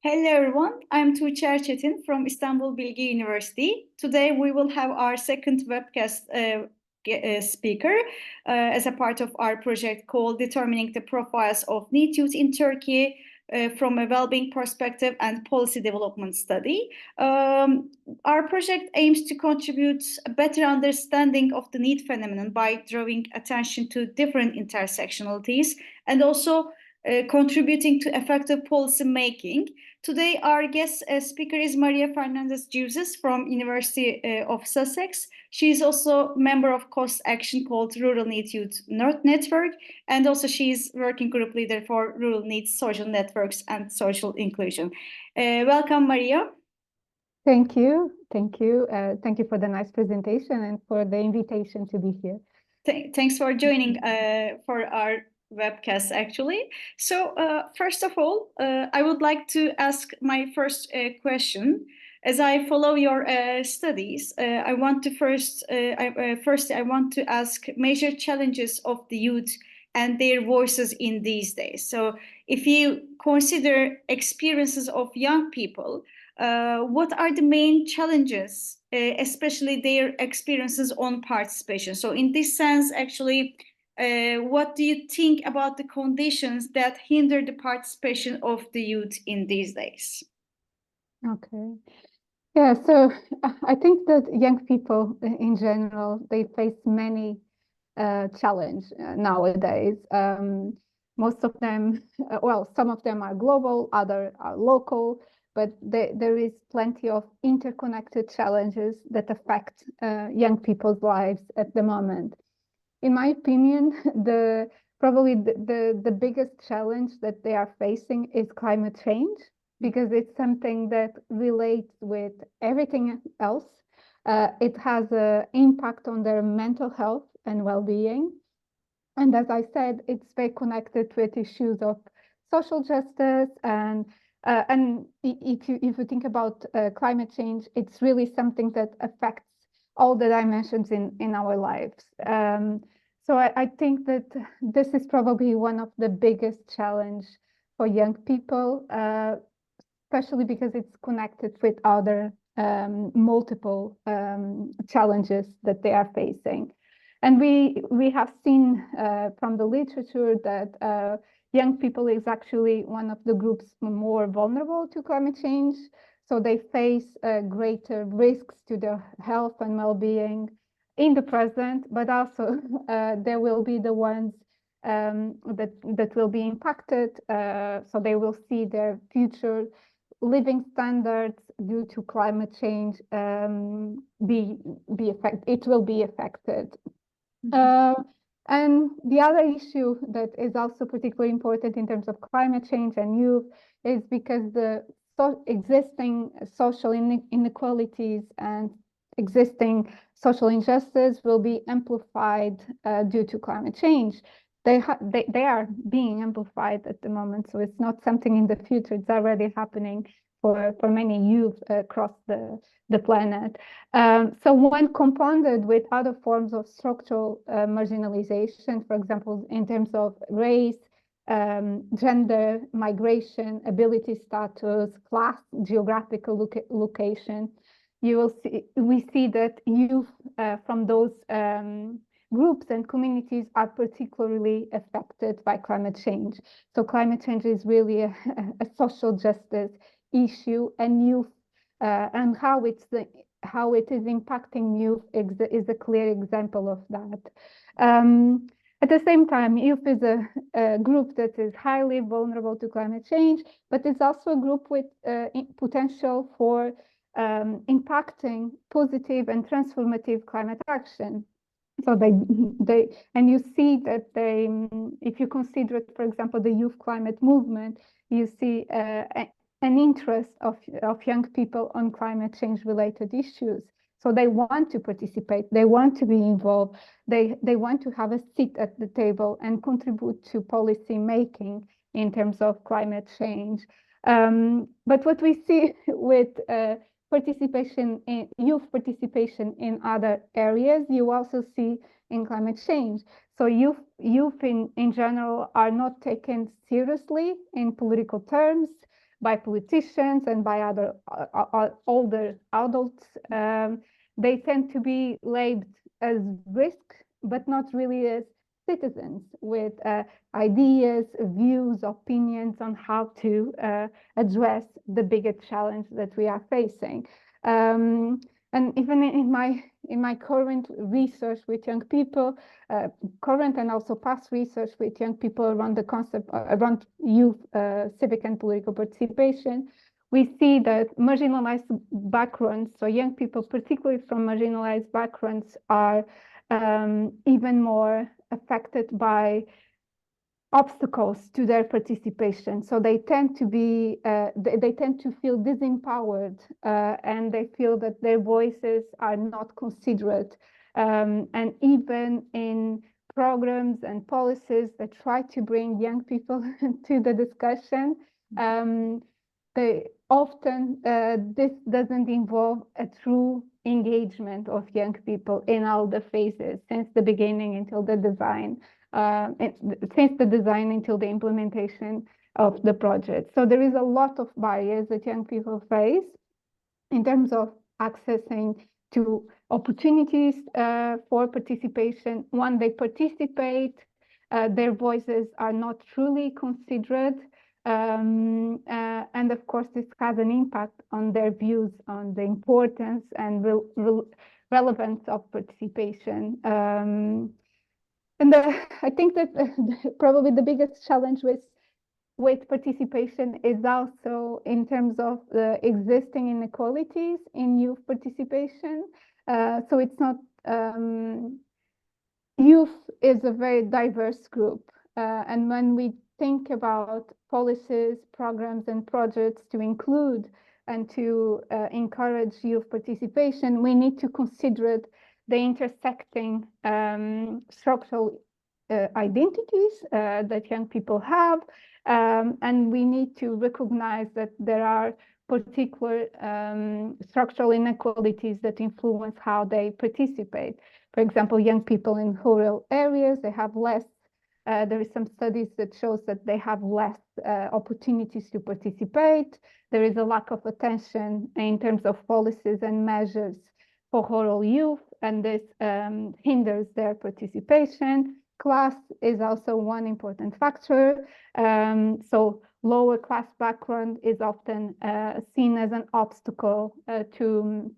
Hello everyone, I'm Tuğçe Çetin from Istanbul Bilgi University. Today we will have our second webcast speaker as a part of our project called Determining the Profiles of NEET Youth in Turkey from a Wellbeing Perspective and Policy Development Study. Our project aims to contribute a better understanding of the NEET phenomenon by drawing attention to different intersectionalities and also contributing to effective policy making. Today, our guest speaker is Maria Fernandes-Jesus from University of Sussex. She is also member of course action called Rural NEET Youth Network, and also she is working group leader for Rural NEET Social Networks and Social Inclusion. Welcome, Maria. Thank you. Thank you. Thank you for the nice presentation and for the invitation to be here. Thanks for joining for our webcast, actually. So first of all, I would like to ask my first question. As I follow your studies, I want to I want to ask major challenges of the youth and their voices in these days. So if you consider experiences of young people, what are the main challenges, especially their experiences on participation? So in this sense, actually, what do you think about the conditions that hinder the participation of the youth in these days? Okay. Yeah, so I think that young people in general, they face many challenges nowadays. Most of them, well, some of them are global, other are local, but there is plenty of interconnected challenges that affect young people's lives at the moment. In my opinion, probably the biggest challenge that they are facing is climate change, because it's something that relates with everything else. It has an impact on their mental health and well-being. And as I said, it's very connected with issues of social justice. And if you think about climate change, it's really something that affects all the dimensions in our lives. So I think that this is probably one of the biggest challenge for young people, especially because it's connected with other multiple challenges that they are facing. And we have seen from the literature that young people is actually one of the groups more vulnerable to climate change. So they face greater risks to their health and well-being in the present, but also there will be the ones that will be impacted. So they will see their future living standards due to climate change it will be affected. And the other issue that is also particularly important in terms of climate change and youth is because the existing social inequalities and existing social injustice will be amplified due to climate change. They are being amplified at the moment, so it's not something in the future. It's already happening for many youth across the planet. So when compounded with other forms of structural marginalization, for example, in terms of race, gender, migration, ability status, class, geographical location, we see that youth from those groups and communities are particularly affected by climate change. So climate change is really a social justice issue, and youth and how it is impacting youth is a clear example of that. At the same time, youth is a group that is highly vulnerable to climate change, but it's also a group with potential for impacting positive and transformative climate action. So and you see that if you consider it, for example, the youth climate movement, you see an interest of young people on climate change related issues. So they want to participate, they want to be involved, they want to have a seat at the table and contribute to policy making in terms of climate change. But what we see with youth participation in other areas, you also see in climate change. So youth in general are not taken seriously in political terms, by politicians and by other older adults. They tend to be labeled as risk, but not really as citizens with ideas, views, opinions on how to address the bigger challenge that we are facing. And even in my current research with young people, current and also past research with young people around the concept around youth civic and political participation, we see that marginalized backgrounds, so young people, particularly from marginalized backgrounds, are even more affected by obstacles to their participation. So they tend to be, they tend to feel disempowered, and they feel that their voices are not considered. And even in programs and policies that try to bring young people to the discussion, they often, this doesn't involve a true engagement of young people in all the phases, since the beginning until the design. Since the design until the implementation of the project. So there is a lot of barriers that young people face in terms of accessing to opportunities for participation. When they participate, their voices are not truly considered. And of course, this has an impact on their views on the importance and relevance of participation. And I think that probably the biggest challenge with participation is also in terms of the existing inequalities in youth participation. So it's not, youth is a very diverse group. And when we think about policies, programs, and projects to include and to encourage youth participation, we need to consider the intersecting structural identities that young people have, and we need to recognize that there are particular structural inequalities that influence how they participate. For example, young people in rural areas, they have less, there is some studies that shows that they have less opportunities to participate. There is a lack of attention in terms of policies and measures for rural youth, and this hinders their participation. Class is also one important factor. So lower class background is often seen as an obstacle to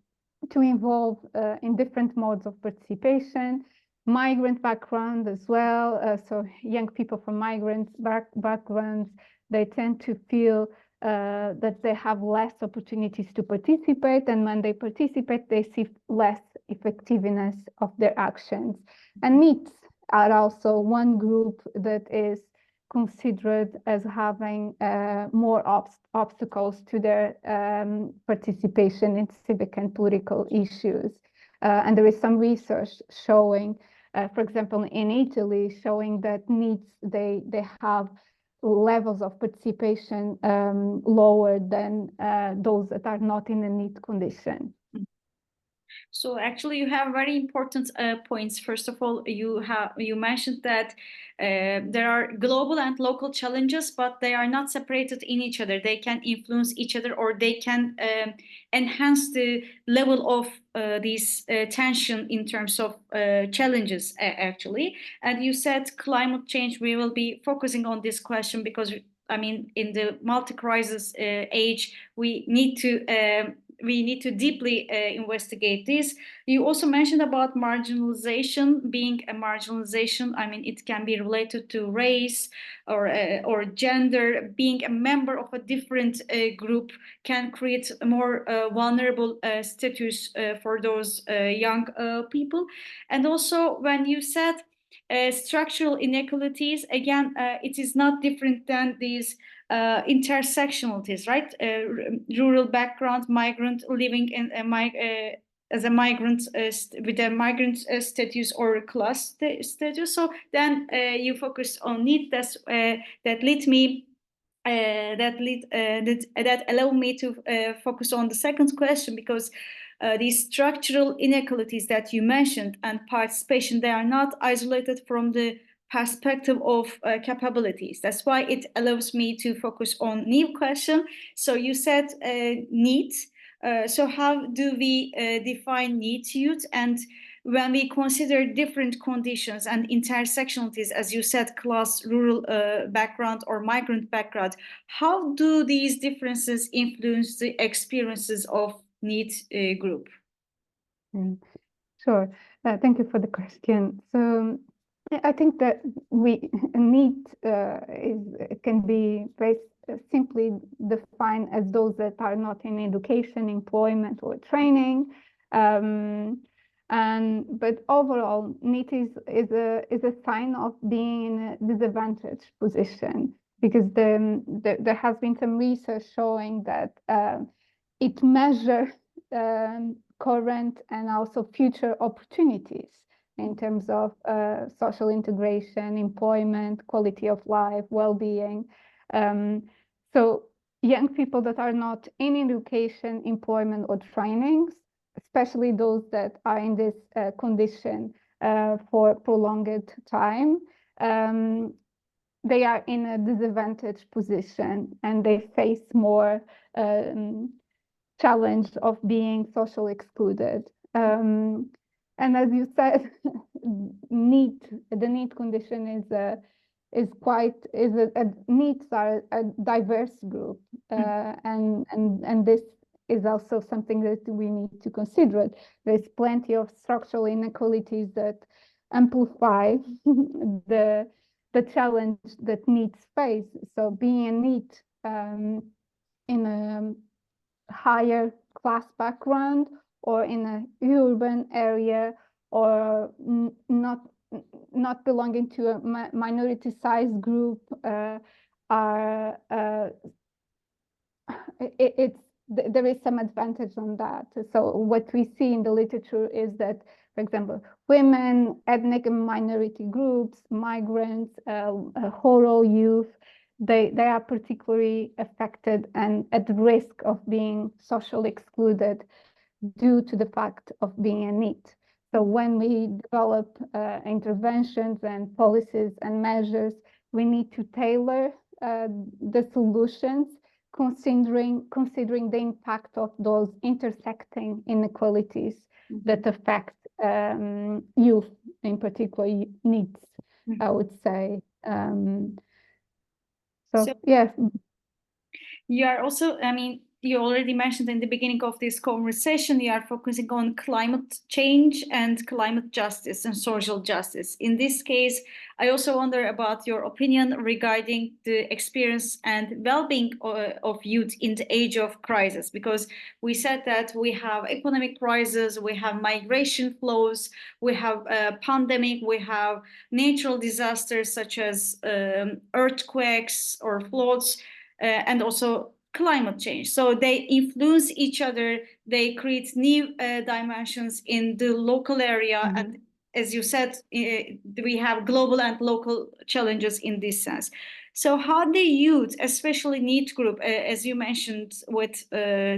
involve in different modes of participation. Migrant background as well. So young people from migrant backgrounds, they tend to feel that they have less opportunities to participate, and when they participate, they see less effectiveness of their actions. And NEETs are also one group that is considered as having more obstacles to their participation in civic and political issues. And there is some research showing, for example, in Italy, showing that NEETs, they have levels of participation lower than those that are not in a NEET condition. So actually, you have very important points. First of all, you mentioned that there are global and local challenges, but they are not separated in each other. They can influence each other, or they can enhance the level of this tension in terms of challenges, actually. And you said climate change. We will be focusing on this question because, I mean, in the multi-crisis age, we need to deeply investigate this. You also mentioned about marginalization being a marginalization. I mean, it can be related to race or gender. Being a member of a different group can create a more vulnerable status for those young people. And also, when you said structural inequalities, again, it is not different than these intersectionalities, right? Rural background, migrant living in as a migrant with a migrant status or class status. So then you focus on NEET. That allowed me to focus on the second question, because these structural inequalities that you mentioned and participation, they are not isolated from the perspective of capabilities. That's why it allows me to focus on new question. So you said NEET. So how do we define NEET youth? And when we consider different conditions and intersectionalities, as you said, class, rural background, or migrant background, how do these differences influence the experiences of NEET group? Sure. Thank you for the question. So I think that NEET can be very simply defined as those that are not in education, employment, or training. But overall, NEET is a sign of being in a disadvantaged position, because there has been some research showing that it measures current and also future opportunities in terms of social integration, employment, quality of life, well-being. So young people that are not in education, employment, or trainings, especially those that are in this condition for prolonged time, they are in a disadvantaged position, and they face more challenge of being socially excluded. And as you said, the NEET condition NEETs are a diverse group, and this is also something that we need to consider. There's plenty of structural inequalities that amplify the challenge that NEETs face. So being a NEET in a higher class background, or in an urban area, or not belonging to a minority size group, there is some advantage on that. So what we see in the literature is that, for example, women, ethnic and minority groups, migrants, rural youth, they are particularly affected and at risk of being socially excluded due to the fact of being a NEET. So when we develop interventions and policies and measures, we need to tailor the solutions considering the impact of those intersecting inequalities that affect youth, in particular needs, I would say. So yes. You are also, you already mentioned in the beginning of this conversation, you are focusing on climate change and climate justice and social justice. In this case, I also wonder about your opinion regarding the experience and well-being of youth in the age of crisis, because we said that we have economic crisis, we have migration flows, we have a pandemic, we have natural disasters such as earthquakes or floods, and also climate change. So they influence each other, they create new dimensions in the local area. And as you said, we have global and local challenges in this sense. So how the youth, especially NEET group, as you mentioned, with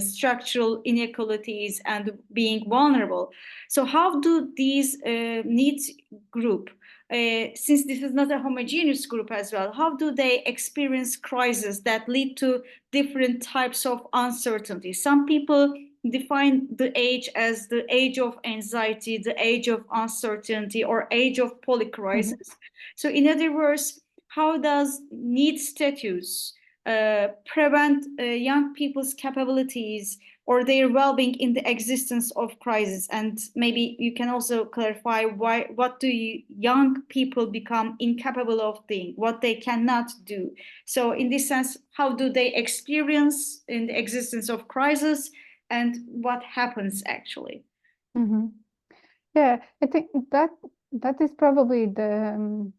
structural inequalities and being vulnerable. So how do these NEET group, since this is not a homogeneous group as well, how do they experience crises that lead to different types of uncertainty? Some people define the age as the age of anxiety, the age of uncertainty, or age of polycrisis. So in other words, how does NEET status prevent young people's capabilities or their well-being in the existence of crisis? And maybe you can also clarify what do young people become incapable of doing, what they cannot do. So in this sense, how do they experience in the existence of crisis, and what happens actually? Yeah, I think that is probably the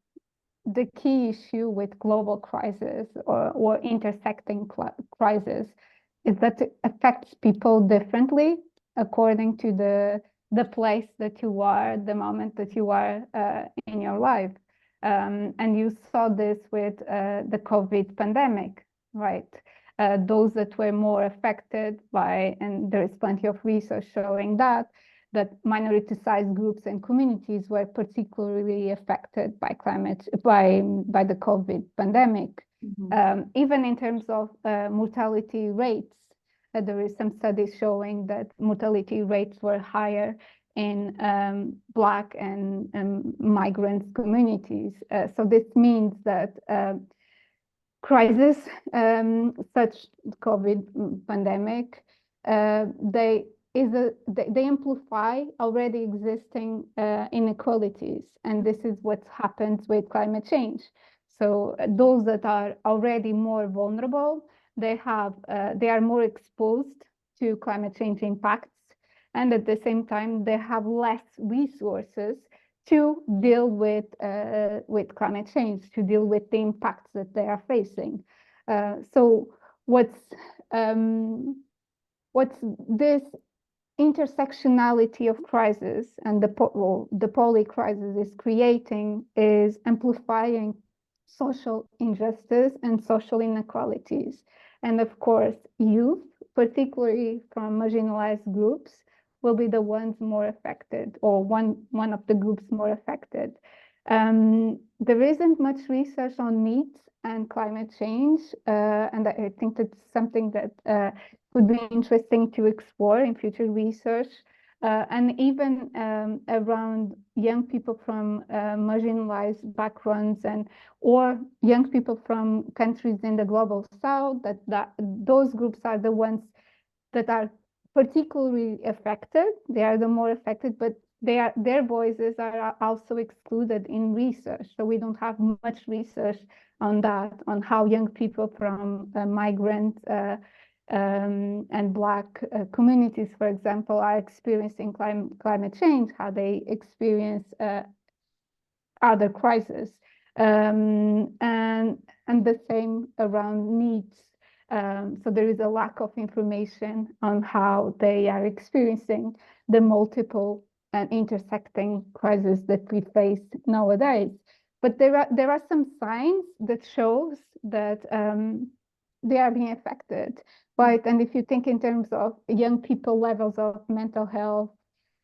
key issue with global crisis or intersecting crisis, is that it affects people differently according to the place that you are, the moment that you are in your life. And you saw this with the COVID pandemic, right? Those that were more affected by, and there is plenty of research showing that, that minority-sized groups and communities were particularly affected by the COVID pandemic. Even in terms of mortality rates, there is some studies showing that mortality rates were higher in Black and migrant communities. So this means that crises such COVID pandemic, they amplify already existing inequalities, and this is what happens with climate change. So those that are already more vulnerable, they are more exposed to climate change impacts, and at the same time they have less resources to deal with climate change, to deal with the impacts that they are facing. So what's this intersectionality of crisis and the poly crisis is creating is amplifying social injustice and social inequalities. And of course, youth, particularly from marginalized groups, will be the ones more affected, or one of the groups more affected. There isn't much research on NEET and climate change, and I think that's something that would be interesting to explore in future research. And even around young people from marginalized backgrounds or young people from countries in the global south, that those groups are the ones that are particularly affected. They are the more affected, but their voices are also excluded in research. So we don't have much research on that, on how young people from migrant and Black communities, for example, are experiencing climate change, how they experience other crises, and the same around needs. So there is a lack of information on how they are experiencing the multiple and intersecting crises that we face nowadays. But there are some signs that shows that they are being affected, right? And if you think in terms of young people levels of mental health,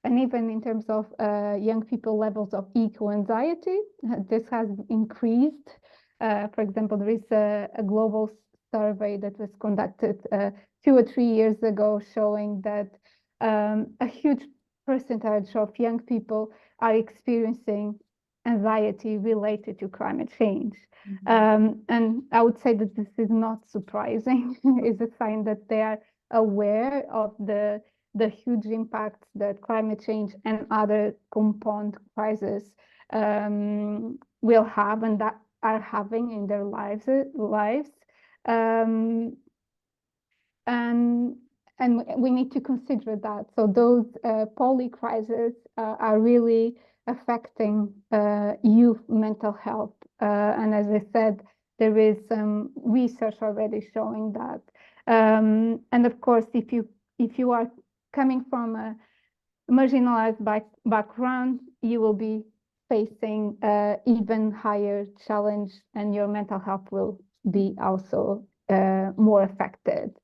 and even in terms of young people levels of eco-anxiety, this has increased. For example, there is a global survey that was conducted 2 or 3 years ago showing that a huge percentage of young people are experiencing anxiety related to climate change. And I would say that this is not surprising. It's a sign that they are aware of the huge impacts that climate change and other compound crises will have and that are having in their lives. And we need to consider that. So those poly crises are really affecting youth mental health. And as I said, there is some research already showing that. And of course, if you are coming from a marginalized background, you will be facing even higher challenge, and your mental health will be also more affected.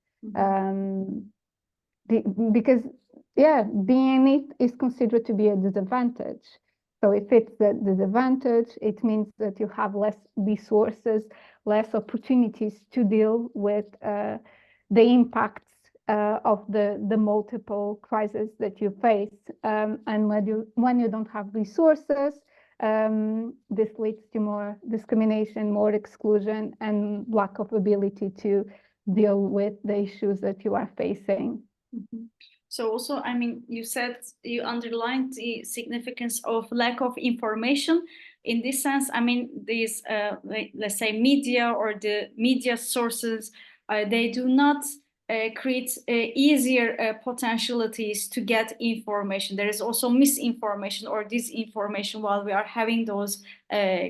Because being it is considered to be a disadvantage. So if it's a disadvantage, it means that you have less resources, less opportunities to deal with the impacts of the multiple crises that you face. And when you don't have resources, this leads to more discrimination, more exclusion, and lack of ability to deal with the issues that you are facing. So also, I mean, you underlined the significance of lack of information. In this sense, I mean, these, let's say, media or the media sources, they do not create easier potentialities to get information. There is also misinformation or disinformation while we are having those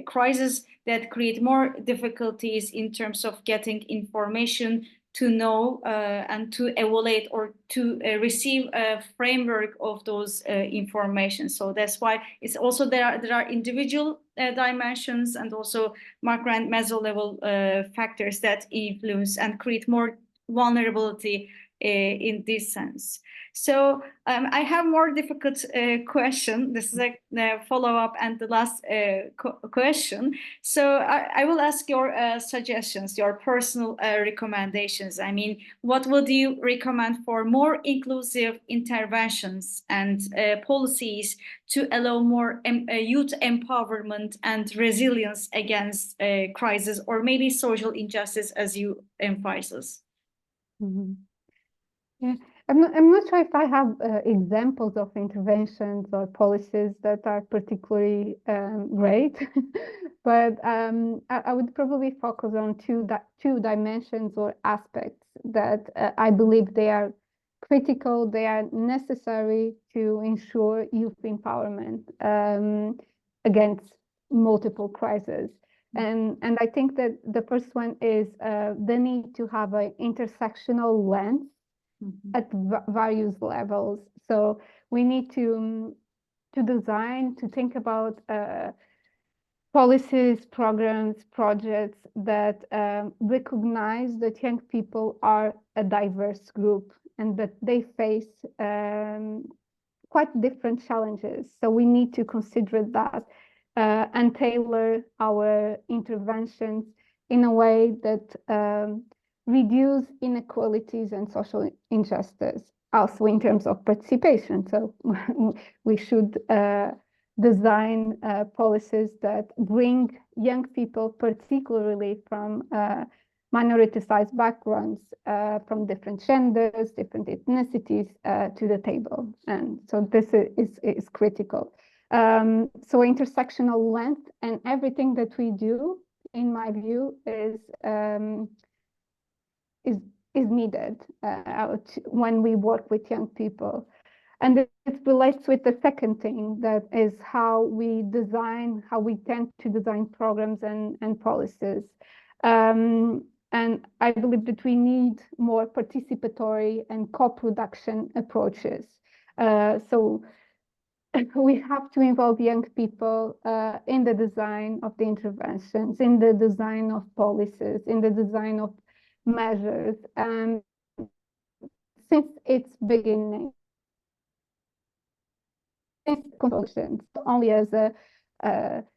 crises that create more difficulties in terms of getting information to know and to evaluate or to receive a framework of those information. So that's why it's also there are individual dimensions and also macro and meso level factors that influence and create more vulnerability in this sense. So I have more difficult question. This is a follow-up and the last question. So I will ask your suggestions, your personal recommendations. I mean, what would you recommend for more inclusive interventions and policies to allow more youth empowerment and resilience against crisis or maybe social injustice, as you emphasize? Mm-hmm. Yeah, I'm not sure if I have examples of interventions or policies that are particularly great, but I would probably focus on two dimensions or aspects that I believe they are critical, they are necessary to ensure youth empowerment against multiple crises. And I think that the first one is the need to have an intersectional lens at various levels. So we need to design, to think about policies, programs, projects that recognize that young people are a diverse group and that they face quite different challenges. So we need to consider that and tailor our interventions in a way that reduce inequalities and social injustice, also in terms of participation. So we should design policies that bring young people, particularly from minoritized backgrounds, from different genders, different ethnicities, to the table. And so this is critical. So intersectional lens and everything that we do, in my view, is needed when we work with young people. And it relates with the second thing, that is how we tend to design programs and policies. And I believe that we need more participatory and co-production approaches. So we have to involve young people in the design of the interventions, in the design of policies, in the design of measures. And since its beginning, consultations, only as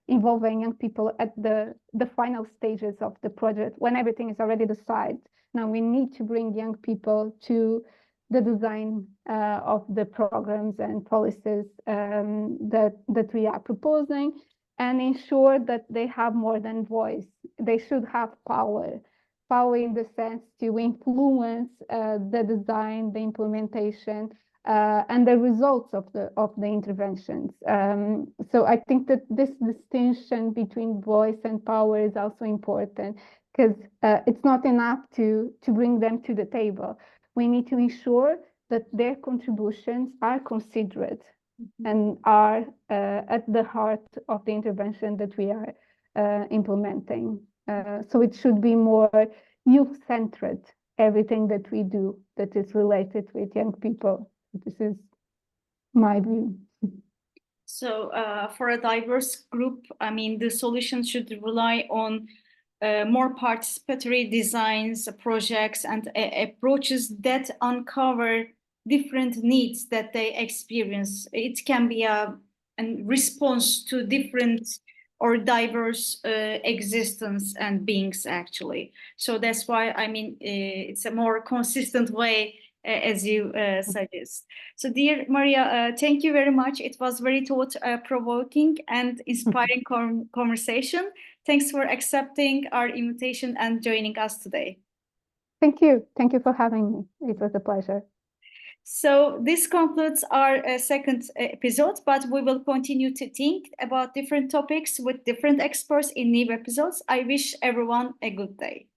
involving young people at the final stages of the project, when everything is already decided. Now we need to bring young people to the design of the programs and policies that we are proposing, and ensure that they have more than voice. They should have power in the sense to influence the design, the implementation, and the results of the interventions. So I think that this distinction between voice and power is also important, because it's not enough to bring them to the table. We need to ensure that their contributions are considered and are at the heart of the intervention that we are implementing. So it should be more youth-centered, everything that we do that is related with young people. This is my view. So for a diverse group, I mean, the solution should rely on more participatory designs, projects, and approaches that uncover different needs that they experience. It can be a response to different or diverse existence and beings, actually. So that's why, I mean, it's a more consistent way, as you suggest. So dear Maria, thank you very much. It was very thought-provoking and inspiring conversation. Thanks for accepting our invitation and joining us today. Thank you. Thank you for having me. It was a pleasure. So this concludes our second episode, but we will continue to think about different topics with different experts in new episodes. I wish everyone a good day.